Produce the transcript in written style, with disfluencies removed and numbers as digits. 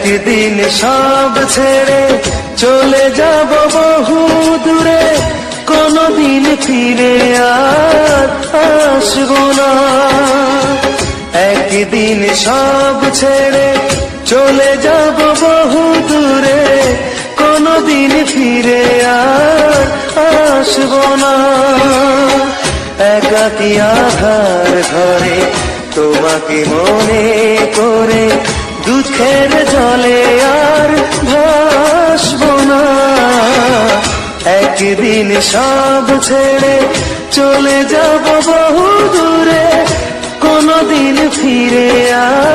একদিন সব ছেড়ে চলে যাব বহু দূরে, কোনদিন ফিরে আর আসবো না। একদিন সব ছেড়ে চলে যাব বহু দূরে, কোনদিন ফিরে আর আসবো না। একাকী আধার ঘরে তোমাকে মনে করে দুঃখের জলে আর ভাসবো না। একদিন সব ছেড়ে চলে যাব বহু দূরে, কোনদিন ফিরে আর